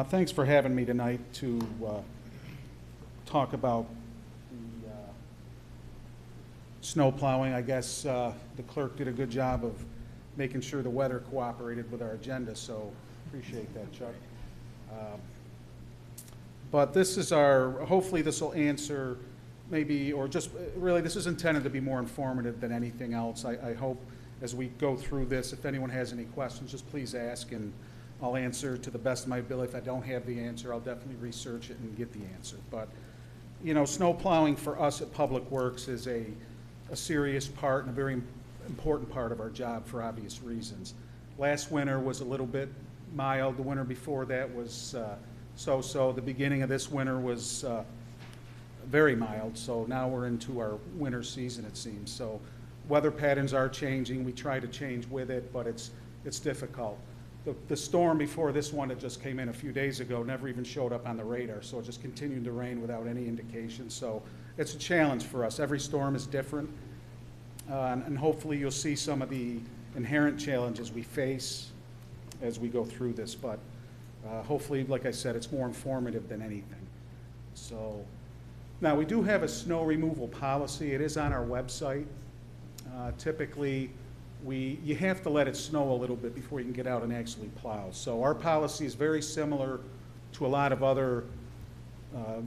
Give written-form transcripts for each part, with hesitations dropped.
Thanks for having me tonight to talk about the snow plowing. I guess the clerk did a good job of making sure the weather cooperated with our agenda, so appreciate that, Chuck. But this is hopefully this will answer maybe, or just really this is intended to be more informative than anything else. I hope as we go through this, if anyone has any questions, just please ask and I'll answer to the best of my ability. If I don't have the answer, I'll definitely research it and get the answer. But, you know, snow plowing for us at Public Works is a serious part and a very important part of our job for obvious reasons. Last winter was a little bit mild. The winter before that was so-so. The beginning of this winter was very mild. So now we're into our winter season, it seems. So weather patterns are changing. We try to change with it, but it's difficult. The storm before this one that just came in a few days ago never even showed up on the radar, so it just continued to rain without any indication. So it's a challenge for us. Every storm is different, and hopefully you'll see some of the inherent challenges we face as we go through this. But hopefully, like I said, it's more informative than anything. So now we do have a snow removal policy. It is on our website. Typically, you have to let it snow a little bit before you can get out and actually plow. So our policy is very similar to a lot of other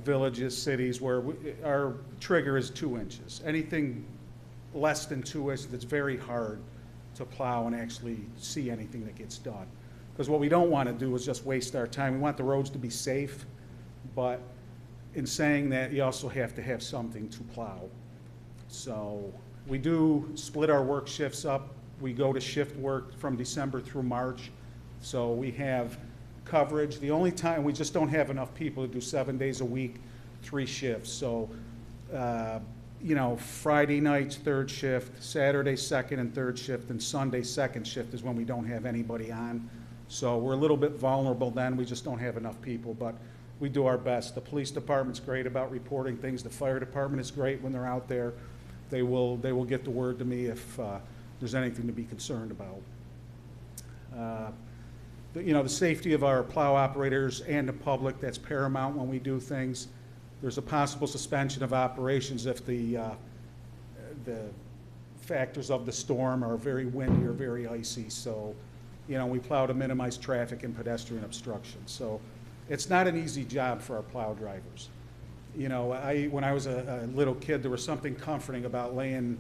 villages, cities, where our trigger is 2 inches. Anything less than 2 inches, it's very hard to plow and actually see anything that gets done. Because what we don't want to do is just waste our time. We want the roads to be safe, but in saying that, you also have to have something to plow. So we do split our work shifts up. We go to shift work from December through March. So we have coverage. The only time, we just don't have enough people to do 7 days a week, 3 shifts. So, you know, Friday nights, 3rd shift, Saturday, 2nd and 3rd shift, and Sunday, 2nd shift is when we don't have anybody on. So we're a little bit vulnerable then. We just don't have enough people, but we do our best. The police department's great about reporting things. The fire department is great when they're out there. They will get the word to me if there's anything to be concerned about. You know, the safety of our plow operators and the public, that's paramount when we do things. There's a possible suspension of operations if the factors of the storm are very windy or very icy. So, you know, we plow to minimize traffic and pedestrian obstruction. So it's not an easy job for our plow drivers. You know, when I was a little kid, there was something comforting about laying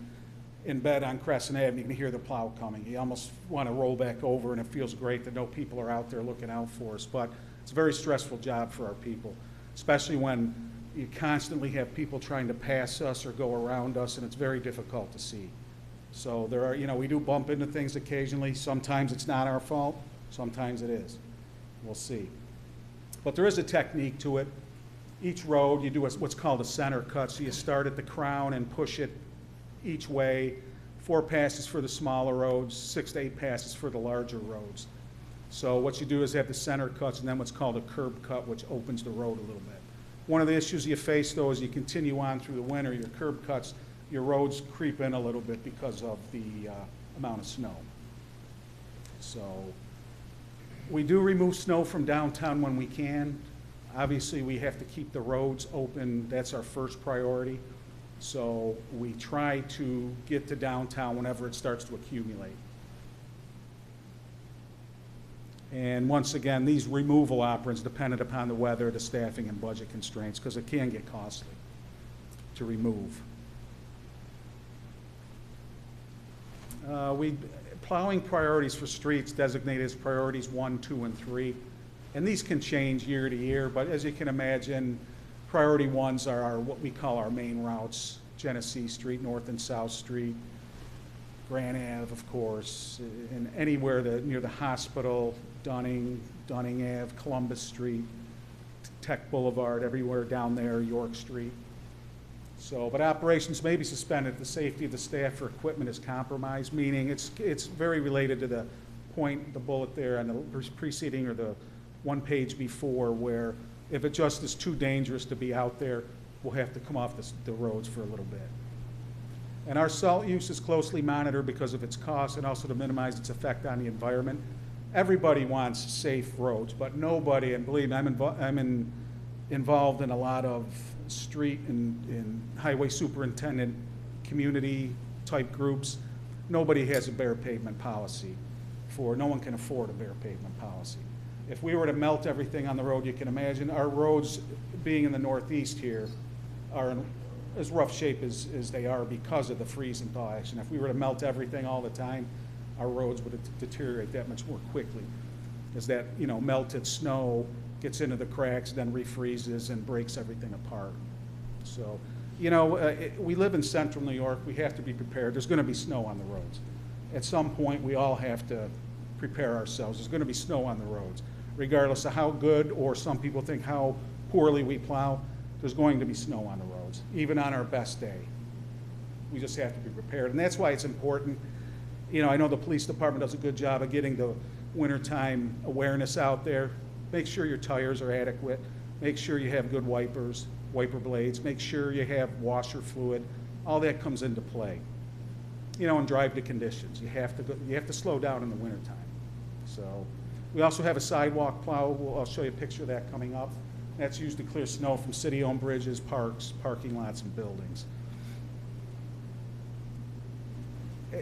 in bed on Crescent Avenue. You can hear the plow coming. You almost want to roll back over, and it feels great to know people are out there looking out for us. But it's a very stressful job for our people, especially when you constantly have people trying to pass us or go around us, and it's very difficult to see. So there are, you know, we do bump into things occasionally. Sometimes it's not our fault. Sometimes it is. We'll see. But there is a technique to it. Each road, you do what's called a center cut. So you start at the crown and push it each way, 4 passes for the smaller roads, 6 to 8 passes for the larger roads. So what you do is have the center cuts and then what's called a curb cut, which opens the road a little bit. One of the issues you face, though, as you continue on through the winter, your curb cuts, your roads creep in a little bit because of the amount of snow. So we do remove snow from downtown when we can. Obviously, we have to keep the roads open. That's our first priority. So we try to get to downtown whenever it starts to accumulate. And once again, these removal operants dependent upon the weather, the staffing, and budget constraints, because it can get costly to remove. Plowing priorities for streets designated as priorities 1, 2, and 3. And these can change year to year, but as you can imagine, priority 1s are what we call our main routes: Genesee Street, North and South Street, Grand Ave, of course, and anywhere near the hospital, Dunning Ave, Columbus Street, Tech Boulevard, everywhere down there, York Street. So, but operations may be suspended if the safety of the staff or equipment is compromised, meaning it's very related to the point, the bullet there on the preceding or the one page before, where if it just is too dangerous to be out there, we'll have to come off the roads for a little bit. And our salt use is closely monitored because of its cost and also to minimize its effect on the environment. everybody wants safe roads, but nobody, and believe me, involved in a lot of street and highway superintendent community type groups. Nobody has a bare pavement policy no one can afford a bare pavement policy. If we were to melt everything on the road, you can imagine our roads being in the Northeast here are in as rough shape as they are because of the freeze and thaw action. If we were to melt everything all the time, our roads would deteriorate that much more quickly, as that, you know, melted snow gets into the cracks, then refreezes and breaks everything apart. So, you know, we live in central New York. We have to be prepared. There's going to be snow on the roads. At some point, we all have to prepare ourselves. There's going to be snow on the roads. Regardless of how good, or some people think how poorly we plow, there's going to be snow on the roads, even on our best day. We just have to be prepared. And that's why it's important. You know, I know the police department does a good job of getting the wintertime awareness out there. Make sure your tires are adequate. Make sure you have good wipers, wiper blades. Make sure you have washer fluid. All that comes into play. You know, and drive to conditions. You have to slow down in the wintertime. So we also have a sidewalk plow. I'll show you a picture of that coming up. That's used to clear snow from city-owned bridges, parks, parking lots, and buildings.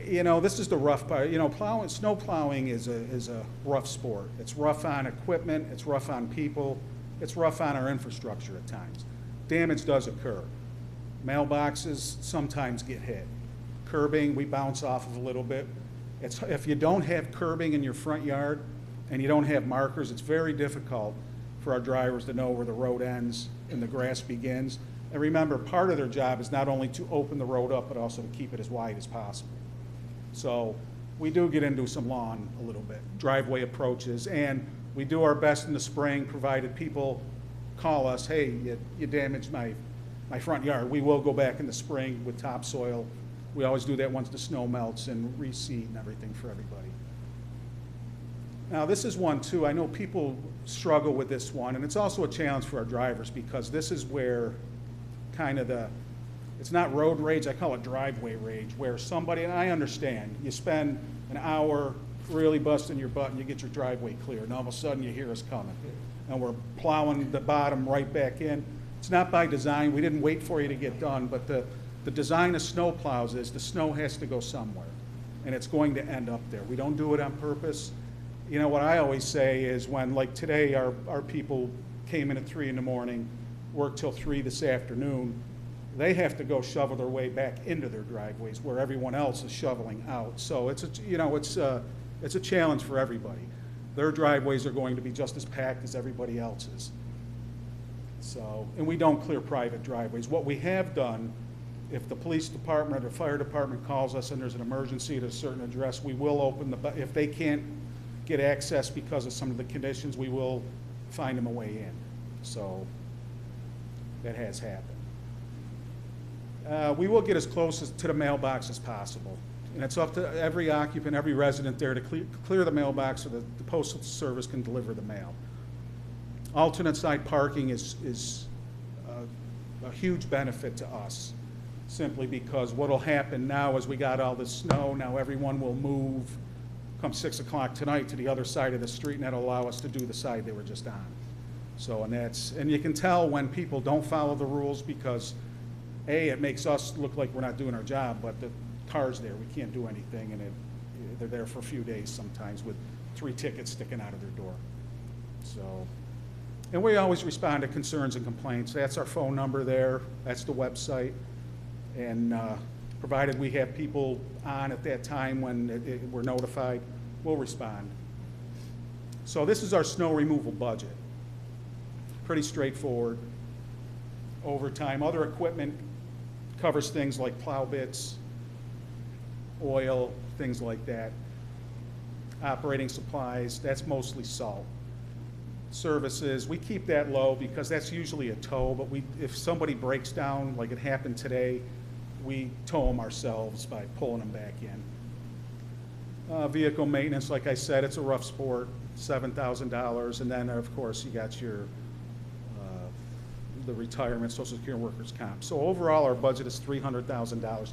You know, this is the rough part. You know, snow plowing is a rough sport. It's rough on equipment. It's rough on people. It's rough on our infrastructure at times. Damage does occur. Mailboxes sometimes get hit. Curbing, we bounce off of a little bit. If you don't have curbing in your front yard and you don't have markers, it's very difficult for our drivers to know where the road ends and the grass begins. And remember, part of their job is not only to open the road up, but also to keep it as wide as possible. So we do get into some lawn a little bit, driveway approaches, and we do our best in the spring, provided people call us, hey, you damaged my front yard. We will go back in the spring with topsoil. We always do that once the snow melts and reseed and everything for everybody. Now this is one too. I know people struggle with this one, and it's also a challenge for our drivers because this is where kind of it's not road rage, I call it driveway rage, where somebody, and I understand, you spend an hour really busting your butt and you get your driveway clear, and all of a sudden you hear us coming. And we're plowing the bottom right back in. It's not by design. We didn't wait for you to get done, but the design of snow plows is the snow has to go somewhere, and it's going to end up there. We don't do it on purpose. You know, what I always say is when, like today, our people came in at 3 in the morning, worked till 3 this afternoon, they have to go shovel their way back into their driveways where everyone else is shoveling out. So it's a challenge for everybody. Their driveways are going to be just as packed as everybody else's. So, and we don't clear private driveways. What we have done, if the police department or the fire department calls us and there's an emergency at a certain address, we will open if they can't get access because of some of the conditions, we will find them a way in. So that has happened. We will get as close to the mailbox as possible. And it's up to every occupant, every resident there to clear the mailbox so that the Postal Service can deliver the mail. Alternate side parking is a huge benefit to us, simply because what will happen now is we got all this snow, now everyone will move come 6 o'clock tonight to the other side of the street, and that'll allow us to do the side they were just on. So, and you can tell when people don't follow the rules because, A, it makes us look like we're not doing our job, but the car's there, we can't do anything, and they're there for a few days sometimes with 3 tickets sticking out of their door. So, and we always respond to concerns and complaints. That's our phone number there, that's the website, and provided we have people on at that time when we're notified, we'll respond. So this is our snow removal budget. Pretty straightforward. Overtime, other equipment covers things like plow bits, oil, things like that. Operating supplies, that's mostly salt. Services, we keep that low because that's usually a tow, but if somebody breaks down, like it happened today, we tow them ourselves by pulling them back in. Vehicle maintenance, like I said, it's a rough sport, $7,000, and then of course you got your the retirement, Social Security, and workers' comp. So overall, our budget is $300,000.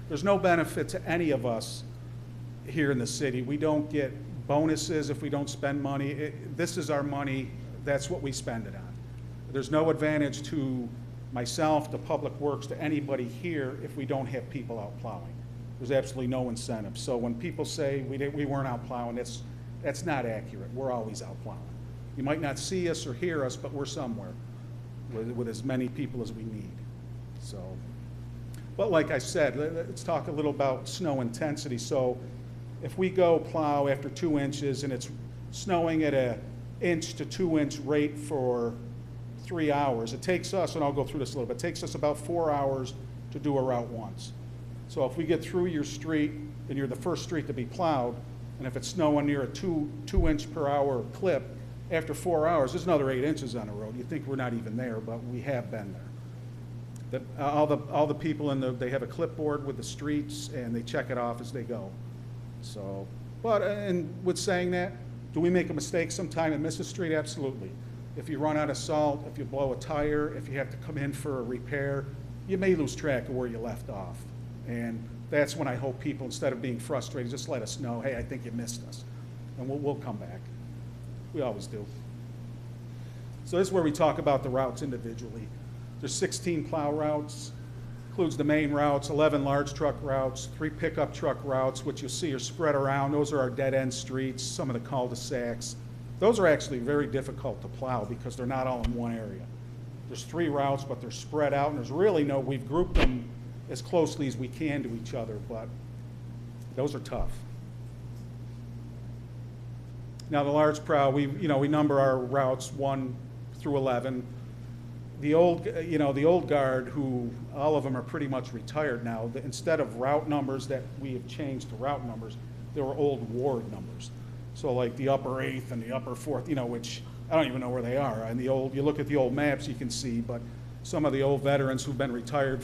There's no benefit to any of us here in the city. We don't get bonuses if we don't spend money. This is our money, that's what we spend it on. There's no advantage to myself, to Public Works, to anybody here if we don't have people out plowing. There's absolutely no incentive. So when people say we weren't out plowing, that's not accurate. We're always out plowing. You might not see us or hear us, but we're somewhere with as many people as we need. So, but like I said, let's talk a little about snow intensity. So if we go plow after 2 inches and it's snowing at a 1 to 2 inch rate for 3 hours, it takes us, and I'll go through this a little bit, it takes us about 4 hours to do a route once. So if we get through your street and you're the first street to be plowed, and if it's snowing near a 2 inch per hour clip, after 4 hours, there's another 8 inches on the road. You think we're not even there, but we have been there. All the people they have a clipboard with the streets, and they check it off as they go. So, but, and with saying that, do we make a mistake sometime and miss a street? Absolutely. If you run out of salt, if you blow a tire, if you have to come in for a repair, you may lose track of where you left off. And that's when I hope people, instead of being frustrated, just let us know, hey, I think you missed us. And we'll come back. We always do. So this is where we talk about the routes individually. There's 16 plow routes, includes the main routes, 11 large truck routes, 3 pickup truck routes, which you'll see are spread around. Those are our dead-end streets, some of the cul-de-sacs. Those are actually very difficult to plow because they're not all in one area. There's 3 routes, but they're spread out, and there's really we've grouped them as closely as we can to each other, but those are tough. Now the large plow, we number our routes 1 through 11. The old guard, who all of them are pretty much retired now, instead of route numbers that we have changed to route numbers, they were old ward numbers. So like the upper 8th and the upper 4th, which I don't even know where they are. And you look at the old maps, you can see, but some of the old veterans who've been retired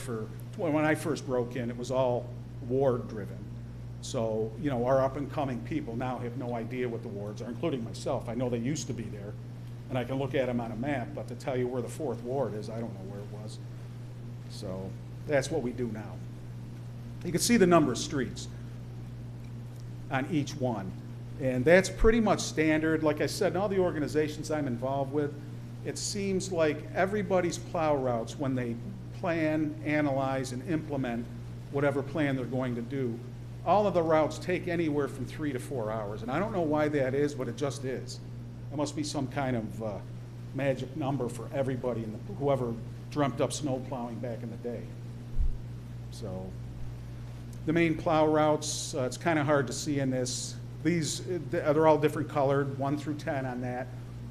when I first broke in, it was all ward driven. So, our up and coming people now have no idea what the wards are, including myself. I know they used to be there, and I can look at them on a map, but to tell you where the 4th ward is, I don't know where it was. So that's what we do now. You can see the number of streets on each one, and that's pretty much standard. Like I said, in all the organizations I'm involved with, it seems like everybody's plow routes, when they plan, analyze, and implement whatever plan they're going to do, all of the routes take anywhere from 3 to 4 hours. And I don't know why that is, but it just is. There must be some kind of magic number for everybody, whoever dreamt up snow plowing back in the day. So the main plow routes, it's kind of hard to see in this. They're all different colored, 1 through 10 on that.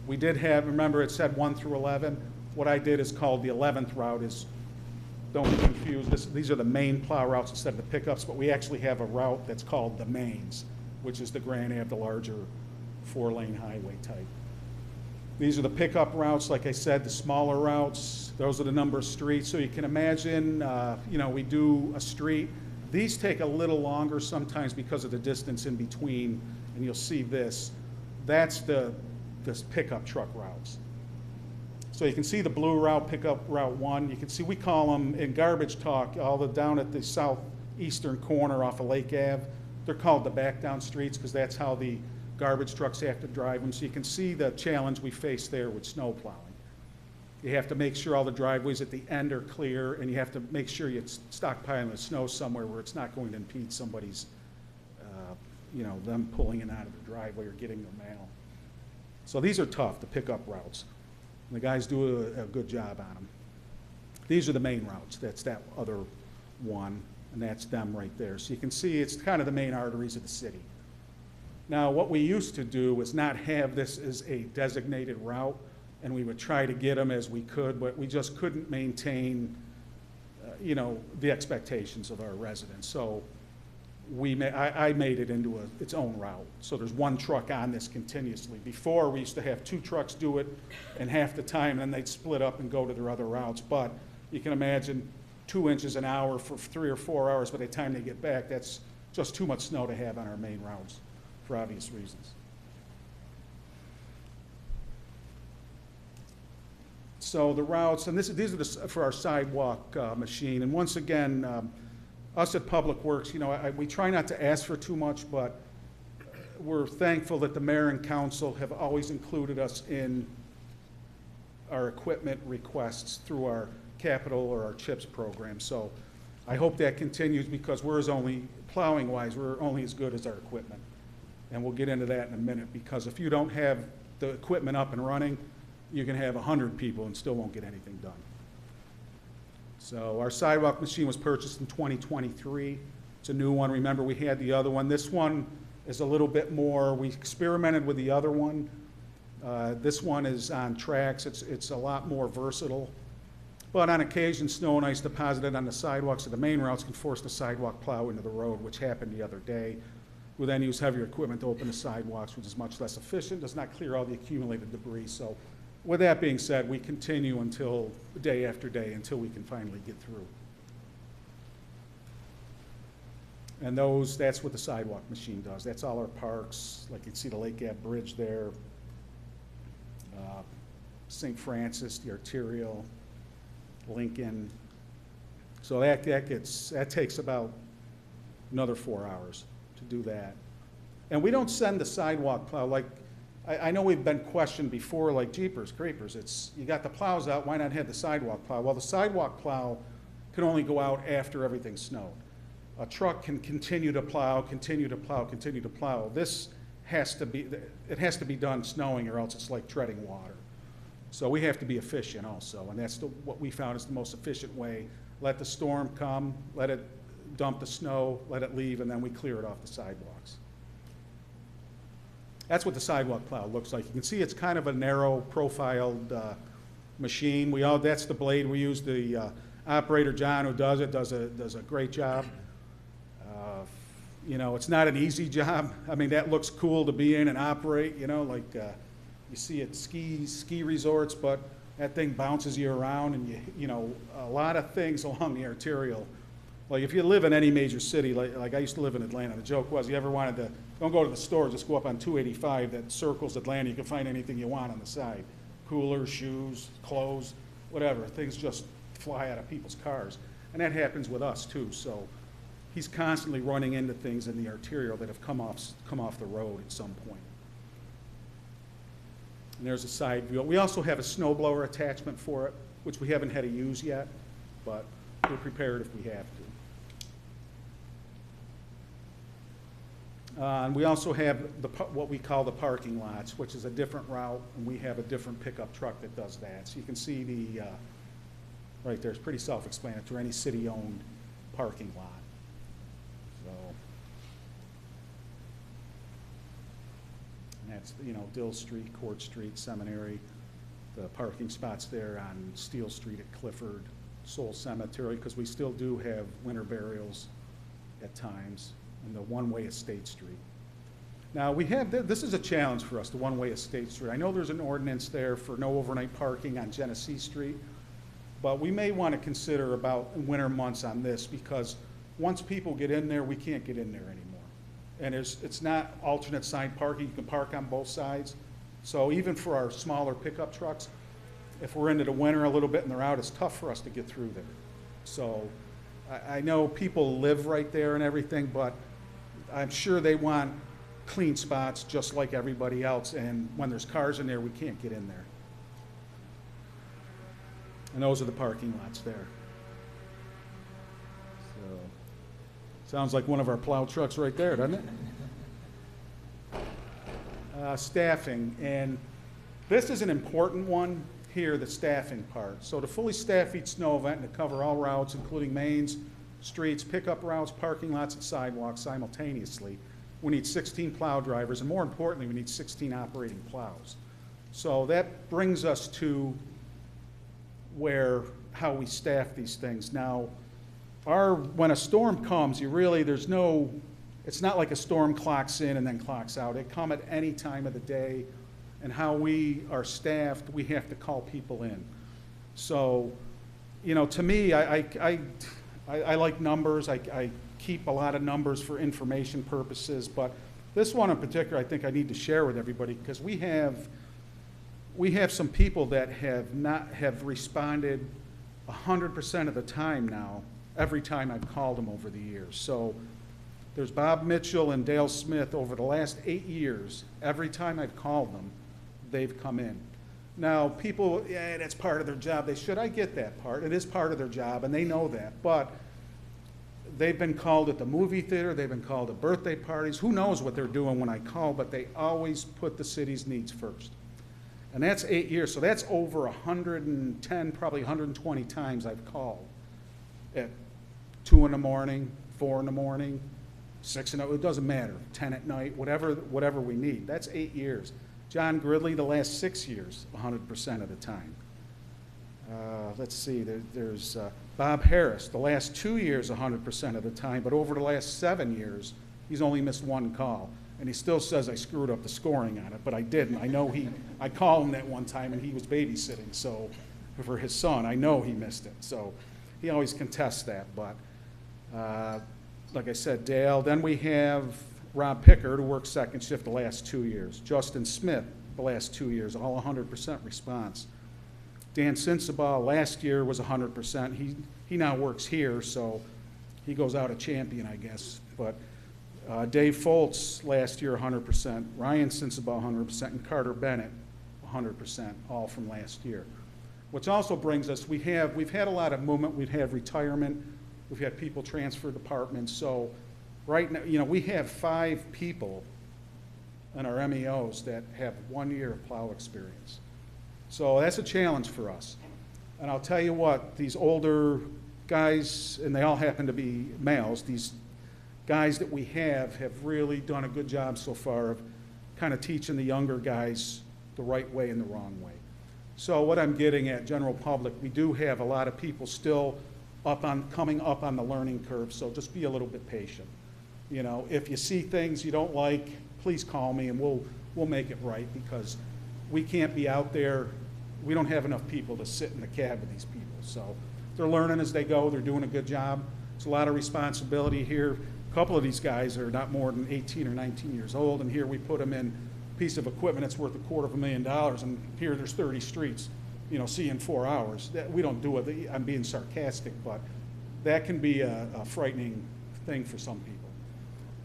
We did have, remember it said 1 through 11. What I did is called the 11th route is, don't be confused, these are the main plow routes instead of the pickups, but we actually have a route that's called the mains, which is the Grand Ave, the larger 4-lane highway type. These are the pickup routes, like I said, the smaller routes. Those are the number of streets. So you can imagine, we do a street. These take a little longer sometimes because of the distance in between, and you'll see this. That's this pickup truck routes. So you can see the blue route, pickup route 1. You can see we call them, in garbage talk, down at the southeastern corner off of Lake Ave, they're called the back down streets because that's how the garbage trucks have to drive them. So you can see the challenge we face there with snow plowing. You have to make sure all the driveways at the end are clear, and you have to make sure you're stockpiling the snow somewhere where it's not going to impede somebody's, them pulling it out of the driveway or getting their mail. So these are tough, the pickup routes. And the guys do a good job on them. These are the main routes. That's that other one, and that's them right there. So you can see it's kind of the main arteries of the city. Now, what we used to do was not have this as a designated route, and we would try to get them as we could, but we just couldn't maintain, the expectations of our residents. So I made it into its own route. So there's 1 truck on this continuously. Before, we used to have 2 trucks do it in half the time, and then they'd split up and go to their other routes. But you can imagine 2 inches an hour for 3 or 4 hours. By the time they get back, that's just too much snow to have on our main routes for obvious reasons. So the routes, and these are for our sidewalk machine. And once again, us at Public Works, we try not to ask for too much, but we're thankful that the mayor and council have always included us in our equipment requests through our capital or our CHIPS program. So I hope that continues, because plowing-wise, we're only as good as our equipment. And we'll get into that in a minute, because if you don't have the equipment up and running, you can have 100 people and still won't get anything done. So our sidewalk machine was purchased in 2023. It's a new one. Remember, we had the other one. This one is a little bit more, we experimented with the other one. This one is on tracks. It's a lot more versatile. But on occasion, snow and ice deposited on the sidewalks of the main routes can force the sidewalk plow into the road, which happened the other day. We then use heavier equipment to open the sidewalks, which is much less efficient, does not clear all the accumulated debris. So with that being said, we continue until day after day until we can finally get through. And that's what the sidewalk machine does. That's all our parks, like you can see the Lake Ave Bridge there, St. Francis, the Arterial, Lincoln. So that takes about another 4 hours to do that. And we don't send the sidewalk plow, like, I know we've been questioned before, like, jeepers, creepers, you got the plows out, why not have the sidewalk plow? Well, the sidewalk plow can only go out after everything's snowed. A truck can continue to plow, continue to plow, continue to plow. This has to be done snowing, or else it's like treading water. So we have to be efficient also, and that's what we found is the most efficient way. Let the storm come, let it dump the snow, let it leave, and then we clear it off the sidewalks. That's what the sidewalk plow looks like. You can see it's kind of a narrow profiled machine. That's the blade we use. The operator, John, who does it, does a great job. You know, it's not an easy job. I mean, that looks cool to be in and operate, you know, like you see at ski resorts, but that thing bounces you around, and you know, a lot of things along the arterial. Like if you live in any major city, like I used to live in Atlanta, the joke was you ever wanted to, don't go to the store, just go up on 285 that circles Atlanta, you can find anything you want on the side. Coolers, shoes, clothes, whatever. Things just fly out of people's cars. And that happens with us too, so he's constantly running into things in the arterial that have come off the road at some point. And there's a side view. We also have a snowblower attachment for it, which we haven't had to use yet, but we're prepared if we have to. And we also have what we call the parking lots, which is a different route, and we have a different pickup truck that does that. So you can see right there, it's pretty self-explanatory, any city-owned parking lot. That's, you know, Dill Street, Court Street, Seminary, the parking spots there on Steel Street at Clifford, Soul Cemetery, because we still do have winter burials at times, and the one-way Estate Street. Now, this is a challenge for us, the one-way Estate Street. I know there's an ordinance there for no overnight parking on Genesee Street, but we may want to consider about winter months on this, because once people get in there, we can't get in there anymore. And it's not alternate side parking. You can park on both sides. So even for our smaller pickup trucks, if we're into the winter a little bit and they're out, it's tough for us to get through there. So I know people live right there and everything, but I'm sure they want clean spots just like everybody else. And when there's cars in there, we can't get in there. And those are the parking lots there. Sounds like one of our plow trucks right there, doesn't it? Staffing, and this is an important one here, the staffing part. So to fully staff each snow event and to cover all routes, including mains, streets, pickup routes, parking lots, and sidewalks simultaneously, we need 16 plow drivers, and more importantly, we need 16 operating plows. So that brings us to how we staff these things. Now, when a storm comes, it's not like a storm clocks in and then clocks out. It come at any time of the day, and how we are staffed, we have to call people in. So, you know, to me, I like numbers. I keep a lot of numbers for information purposes, but this one in particular, I think I need to share with everybody, because we have some people that have responded 100% of the time now, every time I've called them over the years. So There's Bob Mitchell and Dale Smith over the last 8 years. Every time I've called them, they've come in. Now, people, yeah, that's part of their job. They should. I get that part. It is part of their job, and they know that. But they've been called at the movie theater. They've been called at birthday parties. Who knows what they're doing when I call, but they always put the city's needs first. And that's 8 years. So that's over 110, probably 120 times I've called at 2 in the morning, 4 in the morning, 6 in the, it doesn't matter, 10 at night, whatever we need. That's 8 years. John Gridley, the last 6 years, 100% of the time. Let's see, there's Bob Harris, the last 2 years, 100% of the time, but over the last 7 years, he's only missed 1 call. And he still says I screwed up the scoring on it, but I didn't. I know I called him that one time and he was babysitting, so for his son, I know he missed it. So he always contests that, but like I said, Dale. Then we have Rob Pickard, who worked second shift the last 2 years. Justin Smith, the last 2 years, all 100% response. Dan Sensabaugh last year was 100%. He now works here, so he goes out a champion, I guess. But Dave Foltz last year, 100%. Ryan Sensabaugh, 100%, and Carter Bennett, 100%, all from last year. Which also brings us, we've had a lot of movement. We've had retirement. We've had people transfer departments. So right now, we have 5 people in our MEOs that have 1 year of plow experience. So that's a challenge for us. And I'll tell you what, these older guys, and they all happen to be males, these guys that we have really done a good job so far of kind of teaching the younger guys the right way and the wrong way. So what I'm getting at, general public, we do have a lot of people still coming up on the learning curve, so just be a little bit patient. If you see things you don't like, please call me and we'll make it right, because we can't be out there. We don't have enough people to sit in the cab with these people. So they're learning as they go. They're doing a good job. It's a lot of responsibility here. A couple of these guys are not more than 18 or 19 years old, and here we put them in a piece of equipment that's worth $250,000, and here there's 30 streets, see in 4 hours. We don't do it. I'm being sarcastic, but that can be a frightening thing for some people.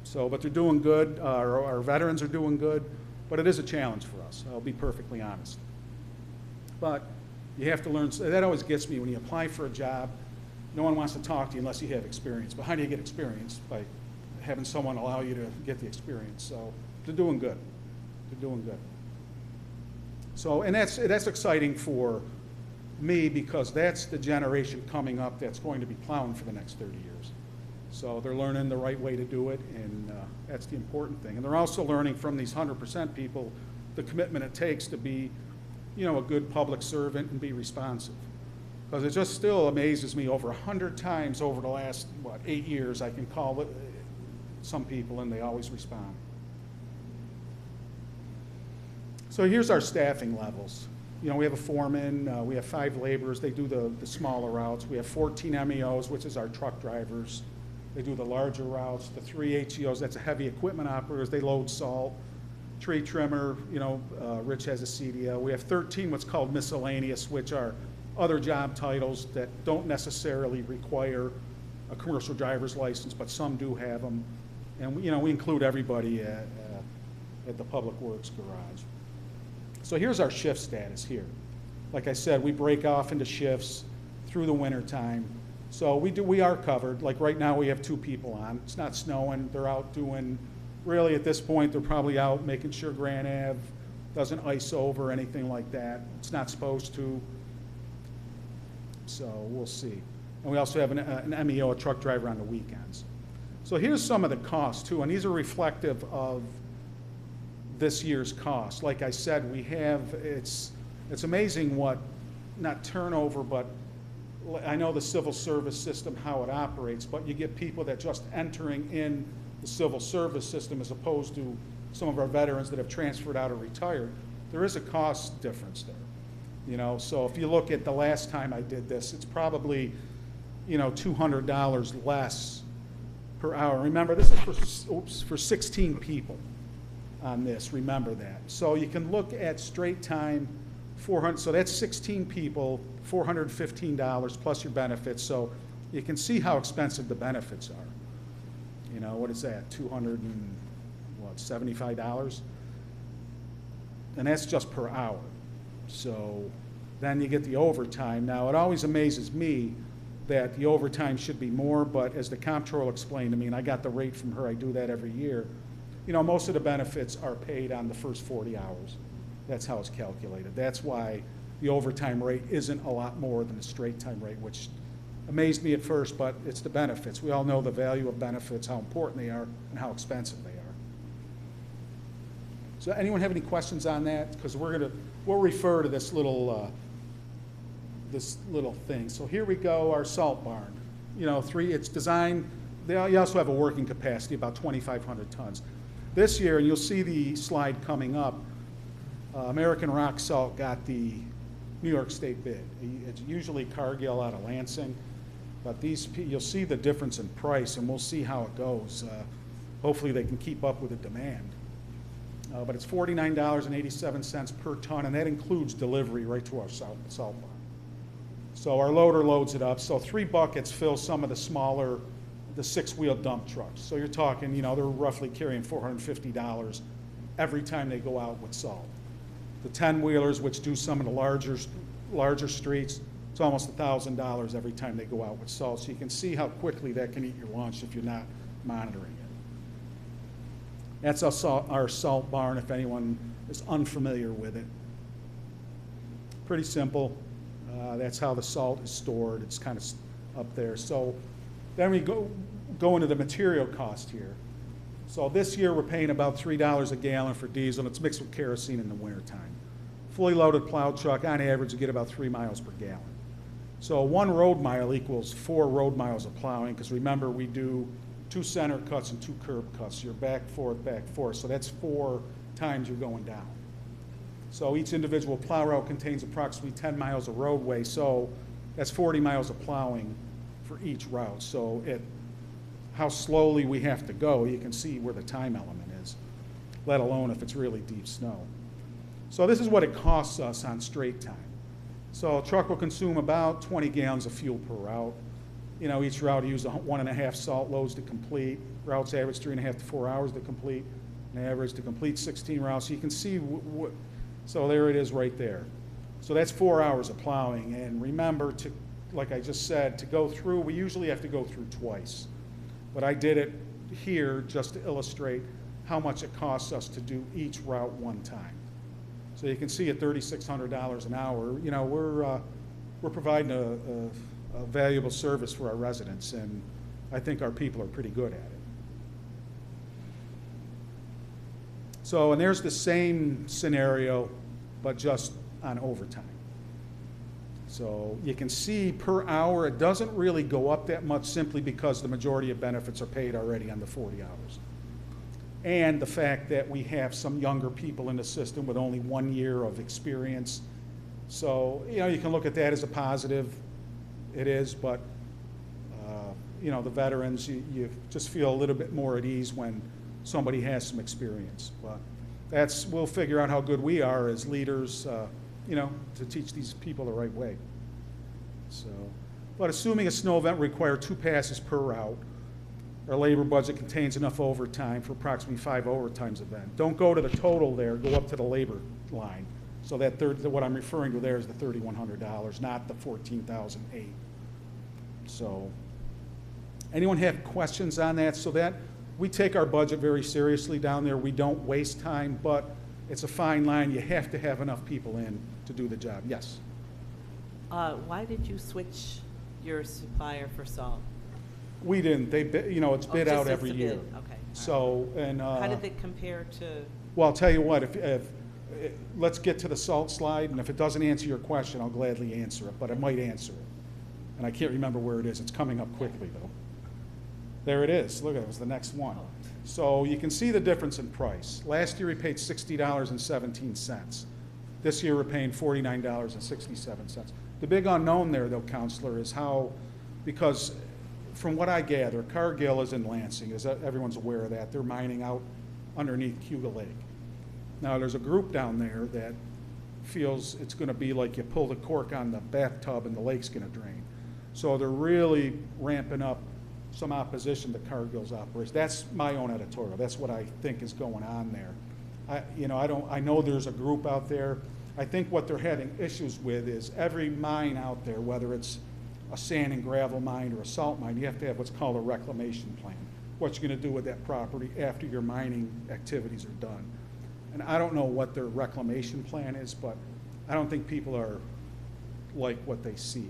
So, but they're doing good. Our veterans are doing good, but it is a challenge for us. I'll be perfectly honest. But you have to learn. That always gets me when you apply for a job. No one wants to talk to you unless you have experience. But how do you get experience? By having someone allow you to get the experience. So they're doing good. They're doing good. So, and that's exciting for me, because that's the generation coming up that's going to be plowing for the next 30 years. So they're learning the right way to do it, and that's the important thing. And they're also learning from these 100% people the commitment it takes to be, a good public servant and be responsive. Because it just still amazes me, over 100 times over the last, 8 years, I can call some people and they always respond. So here's our staffing levels. We have a foreman, we have 5 laborers, they do the smaller routes. We have 14 MEOs, which is our truck drivers. They do the larger routes. The 3 HEOs, that's a heavy equipment operators, they load salt. Tree trimmer, Rich has a CDL. We have 13 what's called miscellaneous, which are other job titles that don't necessarily require a commercial driver's license, but some do have them. And we include everybody at the Public Works garage. So here's our shift status here. Like I said, we break off into shifts through the winter time. So we are covered. Like right now we have 2 people on. It's not snowing. They're out doing, really at this point, they're probably out making sure Grand Ave doesn't ice over or anything like that. It's not supposed to. So we'll see. And we also have an MEO, a truck driver, on the weekends. So here's some of the costs too, and these are reflective of this year's costs. Like I said, we have, it's amazing what, not turnover, but I know the civil service system, how it operates, but you get people that just entering in the civil service system as opposed to some of our veterans that have transferred out or retired. There is a cost difference there. So if you look at the last time I did this, it's probably, $200 less per hour. Remember, this is for 16 people on this, remember that. So you can look at straight time, 400, so that's 16 people, $415 plus your benefits. So you can see how expensive the benefits are. You know, what is that, $275? And that's just per hour. So then you get the overtime. Now, it always amazes me that the overtime should be more, but as the comptroller explained to me, and I got the rate from her, I do that every year, you know, most of the benefits are paid on the first 40 hours. That's how it's calculated. That's why the overtime rate isn't a lot more than the straight time rate, which amazed me at first, but it's the benefits. We all know the value of benefits, how important they are, and how expensive they are. So anyone have any questions on that? Because we'll refer to this little thing. So here we go, our salt barn. You know, it's designed, you also have a working capacity, about 2,500 tons. This year, and you'll see the slide coming up, American Rock Salt got the New York State bid. It's usually Cargill out of Lansing, but you'll see the difference in price, and we'll see how it goes. Hopefully they can keep up with the demand. But it's $49.87 per ton, and that includes delivery right to our salt barn. So our loader loads it up. So 3 buckets fill some of the smaller, the 6-wheel dump trucks. So you're talking, you know, they're roughly carrying $450 every time they go out with salt. The 10-wheelers, which do some of the larger streets, it's almost $1,000 every time they go out with salt. So you can see how quickly that can eat your lunch if you're not monitoring it. That's our salt barn, if anyone is unfamiliar with it. Pretty simple. That's how the salt is stored. It's kind of up there. So then we go into the material cost here. So this year we're paying about $3 a gallon for diesel. It's mixed with kerosene in the wintertime. Fully loaded plow truck, on average, you get about 3 miles per gallon. So 1 road mile equals 4 road miles of plowing, because remember, we do 2 center cuts and 2 curb cuts. You're back, forth, so that's 4 times you're going down. So each individual plow route contains approximately 10 miles of roadway, so that's 40 miles of plowing for each route. So how slowly we have to go, you can see where the time element is, let alone if it's really deep snow. So this is what it costs us on straight time. So a truck will consume about 20 gallons of fuel per route. You know, each route uses 1.5 salt loads to complete. Routes average 3.5 to 4 hours to complete. An average to complete 16 routes. So you can see, so there it is right there. So that's 4 hours of plowing. And remember, like I just said, to go through, we usually have to go through twice. But I did it here just to illustrate how much it costs us to do each route one time. So you can see at $3,600 an hour, you know, we're providing a valuable service for our residents, and I think our people are pretty good at it. So, and there's the same scenario, but just on overtime. So you can see per hour, it doesn't really go up that much simply because the majority of benefits are paid already on the 40 hours. And the fact that we have some younger people in the system with only 1 year of experience. So, you know, you can look at that as a positive. It is, but, you know, the veterans, you just feel a little bit more at ease when somebody has some experience. But we'll figure out how good we are as leaders, you know, to teach these people the right way. So, but assuming a snow event requires 2 passes per route, our labor budget contains enough overtime for approximately 5 overtimes event. Don't go to the total there, go up to the labor line. So that what I'm referring to there is the $3,100, not the $14,008. So, anyone have questions on that? So that, we take our budget very seriously down there. We don't waste time, but it's a fine line. You have to have enough people in to do the job. Yes? Why did you switch your supplier for salt? We didn't. You know, it's bid out every year. Bid. Okay. So, and how did it compare to? Well, I'll tell you what. Let's get to the salt slide, and if it doesn't answer your question, I'll gladly answer it. But it might answer it, and I can't remember where it is. It's coming up quickly though. There it is. Look at it. It was the next one. So you can see the difference in price. Last year we paid $60.17. This year we're paying $49.67. The big unknown there, though, Counselor, is how, because from what I gather, Cargill is in Lansing, as everyone's aware of that. They're mining out underneath Cuga Lake. Now, there's a group down there that feels it's going to be like you pull the cork on the bathtub and the lake's going to drain. So they're really ramping up some opposition to Cargill's operation. That's my own editorial. That's what I think is going on there. I know there's a group out there. I think what they're having issues with is every mine out there, whether it's a sand and gravel mine or a salt mine, you have to have what's called a reclamation plan. What you're going to do with that property after your mining activities are done. And I don't know what their reclamation plan is, but I don't think people are like what they see.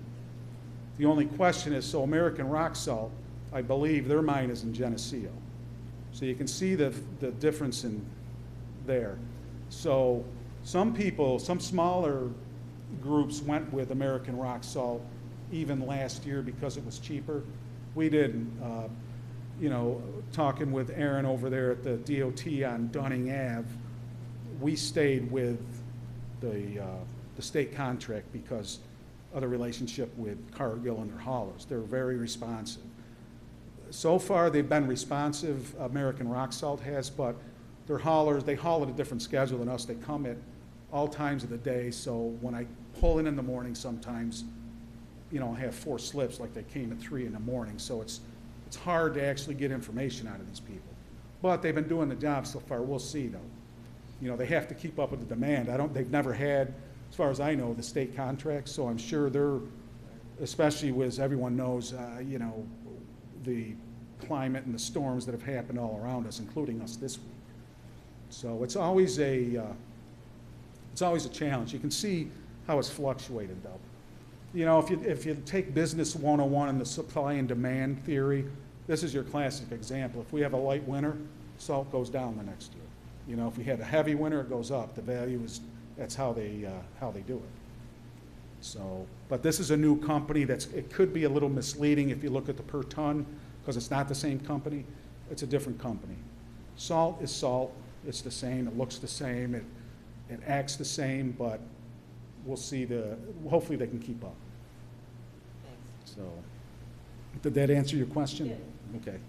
The only question is, so American Rock Salt, I believe their mine is in Geneseo. So you can see the difference in there. So some people, some smaller groups went with American Rock Salt even last year because it was cheaper. We didn't. Talking with Aaron over there at the DOT on Dunning Ave, we stayed with the state contract because of the relationship with Cargill and their haulers. They're very responsive. So far, they've been responsive, American Rock Salt has, but their haulers, they haul at a different schedule than us. They come at all times of the day, so when I pull in the morning sometimes, I have 4 slips like they came at 3 in the morning, so it's hard to actually get information out of these people. But they've been doing the job so far. We'll see, though. They have to keep up with the demand. They've never had, as far as I know, the state contracts, so I'm sure they're, especially as everyone knows, the climate and the storms that have happened all around us, including us this week. So it's always a challenge. You can see how it's fluctuated, though. If you take Business 101 and the supply and demand theory, this is your classic example. If we have a light winter, salt goes down the next year. If we have a heavy winter, it goes up. The value is, that's how they do it. So, but this is a new company it could be a little misleading if you look at the per ton, because it's not the same company. It's a different company. Salt is salt. It's the same. It looks the same. It acts the same, but we'll see hopefully they can keep up. Thanks. So, did that answer your question? Yeah. Okay.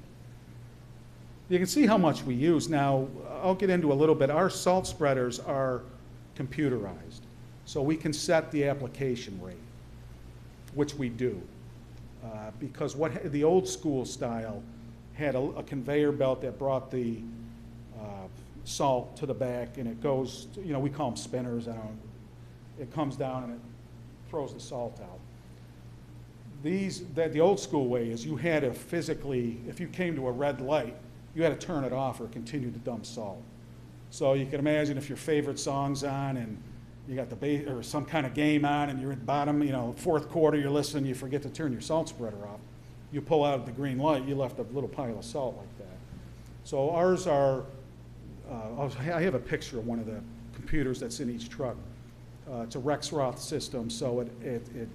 You can see how much we use. Now, I'll get into a little bit. Our salt spreaders are computerized. So we can set the application rate, which we do. Because the old school style had a conveyor belt that brought the salt to the back, and it goes, we call them spinners. It comes down and it throws the salt out. The old school way is you had to physically, if you came to a red light, you had to turn it off or continue to dump salt. So you can imagine if your favorite song's on and you got the bass or some kind of game on and you're at the bottom, fourth quarter, you're listening, you forget to turn your salt spreader off. You pull out the green light, you left a little pile of salt like that. So ours are, I have a picture of one of the computers that's in each truck. It's a Rexroth system, so it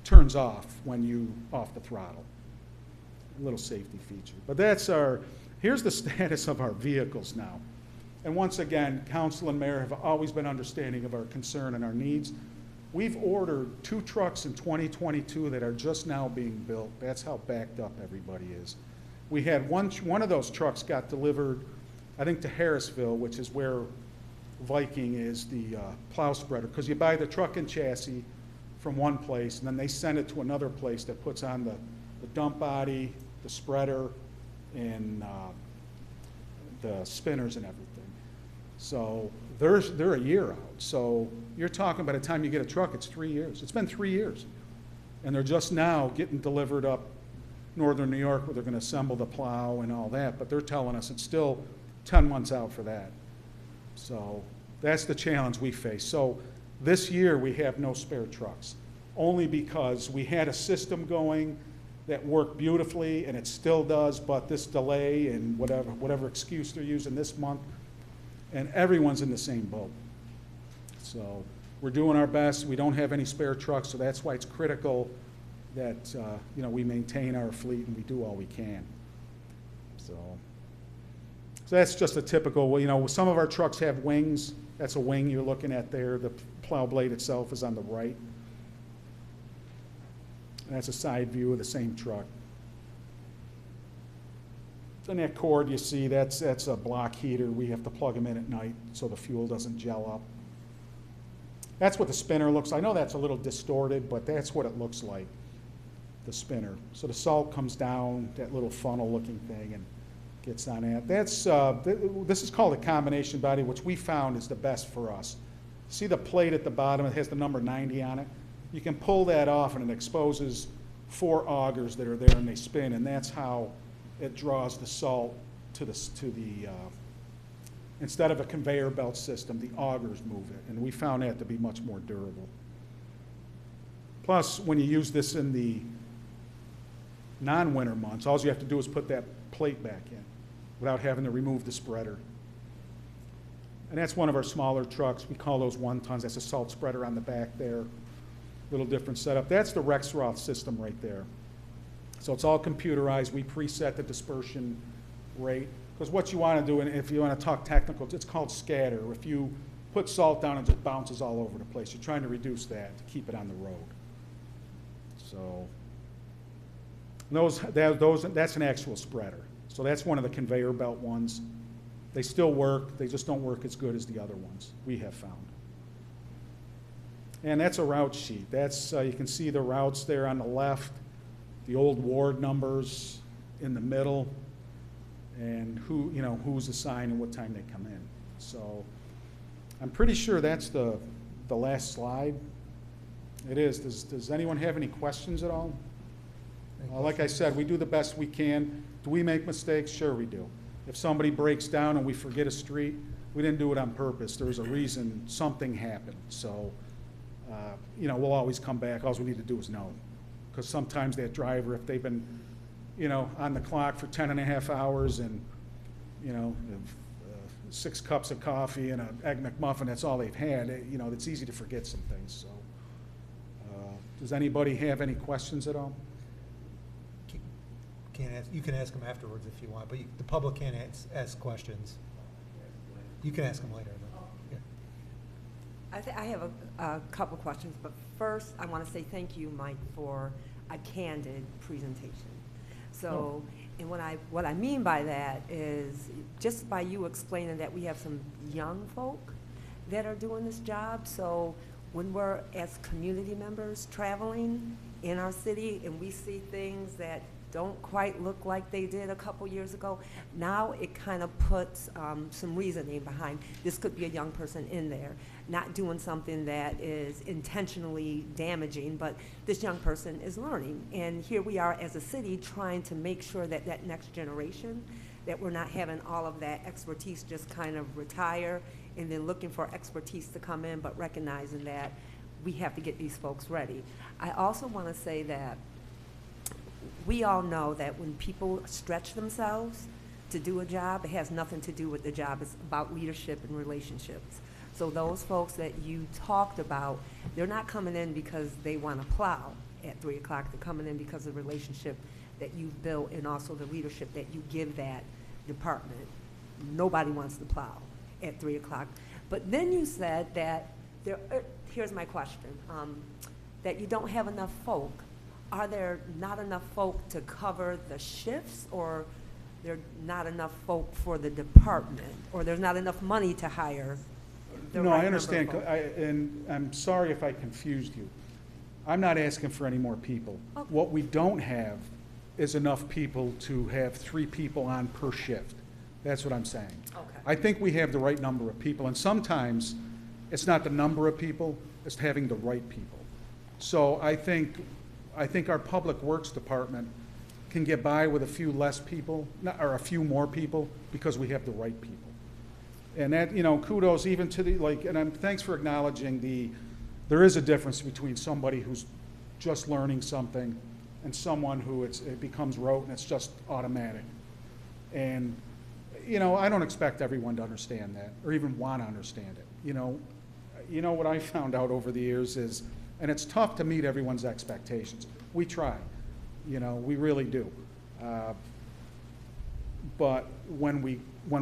turns off when you off the throttle. A little safety feature. But here's the status of our vehicles now. And once again, council and mayor have always been understanding of our concern and our needs. We've ordered 2 trucks in 2022 that are just now being built. That's how backed up everybody is. We had one of those trucks got delivered, I think, to Harrisville, which is where Viking is, the plow spreader, because you buy the truck and chassis from one place, and then they send it to another place that puts on the dump body, the spreader, and the spinners and everything. So they're a year out. So you're talking by the time you get a truck, it's 3 years. It's been 3 years. And they're just now getting delivered up northern New York where they're going to assemble the plow and all that. But they're telling us it's still 10 months out for that. So that's the challenge we face. So this year we have no spare trucks, only because we had a system going that worked beautifully, and it still does, but this delay and whatever excuse they're using this month, and everyone's in the same boat. So we're doing our best. We don't have any spare trucks, so that's why it's critical that we maintain our fleet and we do all we can. So that's just a typical, some of our trucks have wings. That's a wing you're looking at there. The plow blade itself is on the right. And that's a side view of the same truck. And that cord you see, that's a block heater. We have to plug them in at night so the fuel doesn't gel up. That's what the spinner looks like. I know that's a little distorted, but that's what it looks like. the spinner. So the salt comes down that little funnel-looking thing and gets on that. That's, this is called a combination body, which we found is the best for us. See the plate at the bottom? It has the number 90 on it. You can pull that off and it exposes 4 augers that are there and they spin, and that's how it draws the salt to the instead of a conveyor belt system, the augers move it, and we found that to be much more durable. Plus, when you use this in the non-winter months, all you have to do is put that plate back in without having to remove the spreader. And that's one of our smaller trucks. We call those 1 tons. That's a salt spreader on the back there. Little different setup. That's the Rexroth system right there. So it's all computerized. We preset the dispersion rate. Because what you want to do, and if you want to talk technical, it's called scatter. If you put salt down, it just bounces all over the place. You're trying to reduce that to keep it on the road. So that's an actual spreader. So that's one of the conveyor belt ones. They still work. They just don't work as good as the other ones we have found. And that's a route sheet. That's you can see the routes there on the left, the old ward numbers in the middle, and who's assigned and what time they come in. So I'm pretty sure that's the last slide. It is. Does anyone have any questions at all? Like I said, we do the best we can. Do we make mistakes? Sure we do. If somebody breaks down and we forget a street, we didn't do it on purpose. There was a reason, something happened. So, we'll always come back. All we need to do is know. Because sometimes that driver, if they've been, on the clock for 10.5 hours and, 6 cups of coffee and an Egg McMuffin, that's all they've had, it's easy to forget some things. So, does anybody have any questions at all? You can ask them afterwards if you want, but the public can't ask questions. You can ask them later. Yeah. I have a couple questions, but first I want to say thank you, Mike, for a candid presentation. So, and what I mean by that is just by you explaining that we have some young folk that are doing this job. So when we're as community members traveling in our city and we see things that don't quite look like they did a couple years ago, now it kind of puts some reasoning behind this could be a young person in there, not doing something that is intentionally damaging, but this young person is learning. And here we are as a city trying to make sure that that next generation, that we're not having all of that expertise just kind of retire and then looking for expertise to come in, but recognizing that we have to get these folks ready. I also want to say that we all know that when people stretch themselves to do a job, it has nothing to do with the job. It's about leadership and relationships. So those folks that you talked about, they're not coming in because they want to plow at 3 o'clock. They're coming in because of the relationship that you've built and also the leadership that you give that department. Nobody wants to plow at 3 o'clock. But then you said that here's my question, that you don't have enough folk. Are there not enough folk to cover the shifts, or there not enough folk for the department, or there's not enough money to hire the No, right I understand, number of folk? and I'm sorry if I confused you. I'm not asking for any more people. Okay. What we don't have is enough people to have 3 people on per shift. That's what I'm saying. Okay. I think we have the right number of people, and sometimes it's not the number of people, it's having the right people. So I think our Public Works Department can get by with a few less people, or a few more people, because we have the right people. And that, kudos even to thanks for acknowledging there is a difference between somebody who's just learning something and someone who it becomes rote and it's just automatic. And, I don't expect everyone to understand that or even want to understand it. What I found out over the years is, and it's tough to meet everyone's expectations. We try, we really do. But when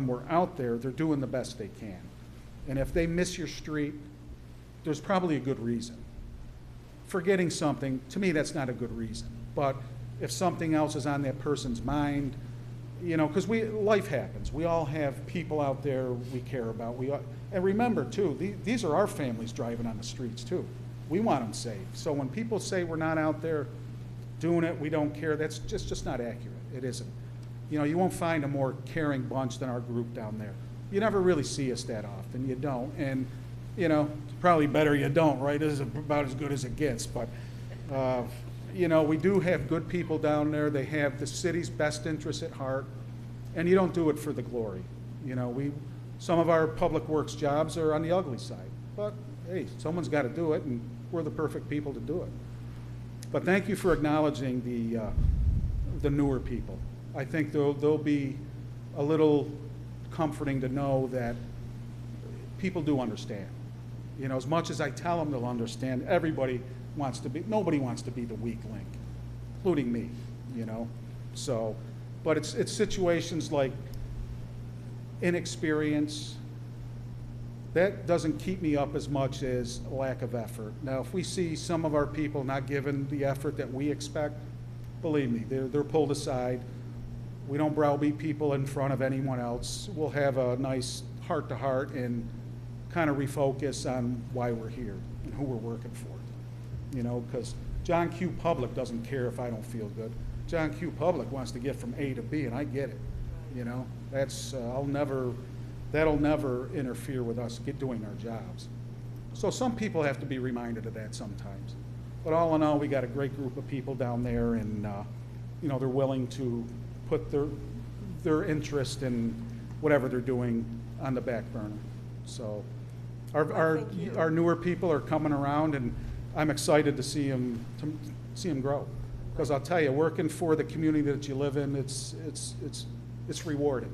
we're out there, they're doing the best they can. And if they miss your street, there's probably a good reason. Forgetting something, to me, that's not a good reason. But if something else is on that person's mind, because life happens. We all have people out there we care about. And remember, too, these are our families driving on the streets, too. We want them safe. So when people say we're not out there, doing it, we don't care, that's just not accurate. It isn't. You know, you won't find a more caring bunch than our group down there. You never really see us that often, you don't. And, you know, it's probably better you don't, right? This is about as good as it gets. But, you know, we do have good people down there. They have the city's best interests at heart. And you don't do it for the glory. You know, some of our public works jobs are on the ugly side. But, hey, someone's got to do it, and we're the perfect people to do it. But thank you for acknowledging the newer people. I think they'll be a little comforting to know that people do understand. You know, as much as I tell them they'll understand, nobody wants to be the weak link, including me, you know. So, but it's situations like inexperience. That doesn't keep me up as much as lack of effort. Now, if we see some of our people not giving the effort that we expect, believe me, they're pulled aside. We don't browbeat people in front of anyone else. We'll have a nice heart-to-heart and kind of refocus on why we're here and who we're working for. You know, because John Q. Public doesn't care if I don't feel good. John Q. Public wants to get from A to B, and I get it. You know, that'll never interfere with us doing our jobs. So some people have to be reminded of that sometimes. But all in all, we got a great group of people down there, and you know, they're willing to put their interest in whatever they're doing on the back burner. So our newer people are coming around, and I'm excited to see them grow. Because I'll tell you, working for the community that you live in, it's rewarding.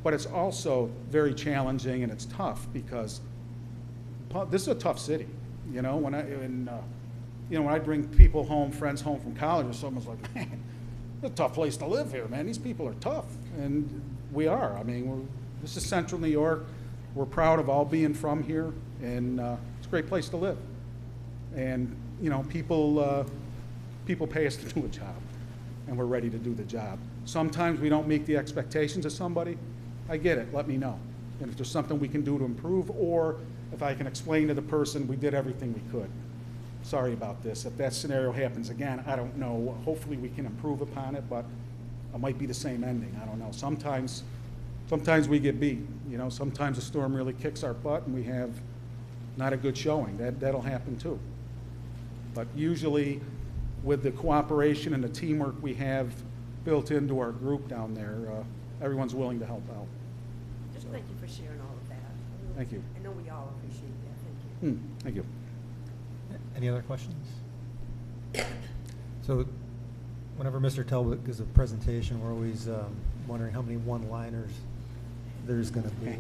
But it's also very challenging, and it's tough because this is a tough city. You know, when I bring people home, friends home from college, or someone's like, man, it's a tough place to live here, man. These people are tough, and we are. I mean, this is Central New York. We're proud of all being from here, and it's a great place to live. And you know, people pay us to do a job, and we're ready to do the job. Sometimes we don't meet the expectations of somebody. I get it, let me know. And if there's something we can do to improve, or if I can explain to the person we did everything we could. Sorry about this. If that scenario happens again, I don't know. Hopefully we can improve upon it, but it might be the same ending. I don't know. Sometimes we get beat. You know, sometimes the storm really kicks our butt and we have not a good showing. That'll happen too. But usually with the cooperation and the teamwork we have built into our group down there, everyone's willing to help out. Just thank you for sharing all of that. Thank you. I know we all appreciate that. Thank you. Thank you. Any other questions? So whenever Mr. Talbot gives a presentation, we're always wondering how many one-liners there's going to be.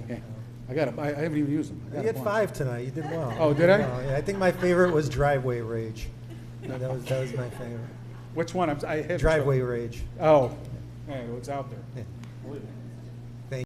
I haven't even used them. You had 5 tonight. You did well. Oh, did I? Yeah, I think my favorite was driveway rage. No, that was my favorite. Which one? I have Driveway rage. Oh, yeah, it's out there. Yeah. Believe me.